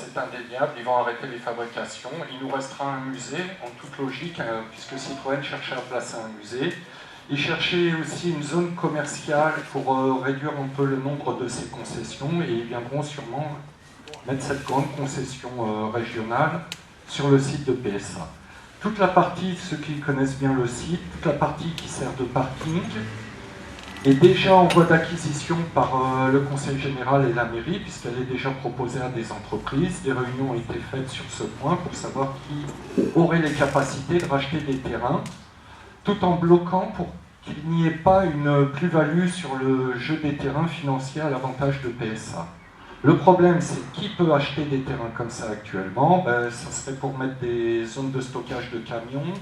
c'est indéniable, ils vont arrêter les fabrications. Il nous restera un musée, en toute logique, puisque Citroën cherchait à placer un musée. Ils cherchaient aussi une zone commerciale pour réduire un peu le nombre de ces concessions, et ils viendront sûrement mettre cette grande concession régionale sur le site de PSA. Toute la partie, ceux qui connaissent bien le site, toute la partie qui sert de parking, est déjà en voie d'acquisition par le Conseil général et la mairie, puisqu'elle est déjà proposée à des entreprises. Des réunions ont été faites sur ce point pour savoir qui aurait les capacités de racheter des terrains, tout en bloquant pour qu'il n'y ait pas une plus-value sur le jeu des terrains financiers à l'avantage de PSA. Le problème, c'est qui peut acheter des terrains comme ça actuellement? Ça serait pour mettre des zones de stockage de camions,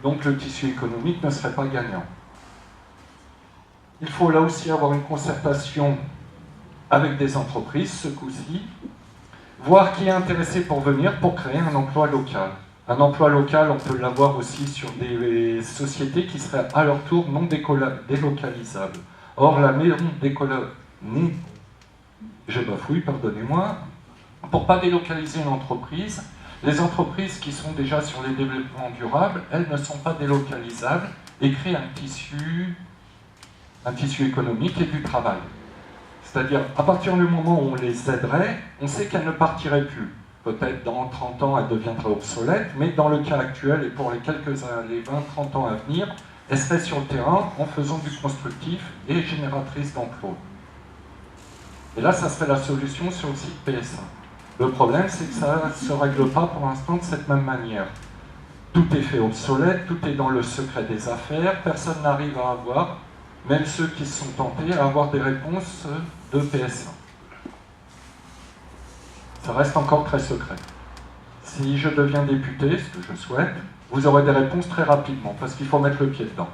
donc le tissu économique ne serait pas gagnant. Il faut là aussi avoir une concertation avec des entreprises, ce coup-ci, voir qui est intéressé pour venir pour créer un emploi local. Un emploi local, on peut l'avoir aussi sur des sociétés qui seraient à leur tour non délocalisables. Or, la maison je bafouille, pardonnez-moi, pour ne pas délocaliser une entreprise, les entreprises qui sont déjà sur les développements durables, elles ne sont pas délocalisables et créent un tissu économique et du travail. C'est-à-dire, à partir du moment où on les aiderait, on sait qu'elles ne partiraient plus. Peut-être dans 30 ans, elles deviendraient obsolètes, mais dans le cas actuel et pour les 20-30 ans à venir, elles seraient sur le terrain en faisant du constructif et génératrice d'emplois. Et là, ça serait la solution sur le site PSA. Le problème, c'est que ça ne se règle pas pour l'instant de cette même manière. Tout est fait obsolète, tout est dans le secret des affaires, personne n'arrive à avoir, même ceux qui se sont tentés, à avoir des réponses de PSA. Ça reste encore très secret. Si je deviens député, ce que je souhaite, vous aurez des réponses très rapidement, parce qu'il faut mettre le pied dedans.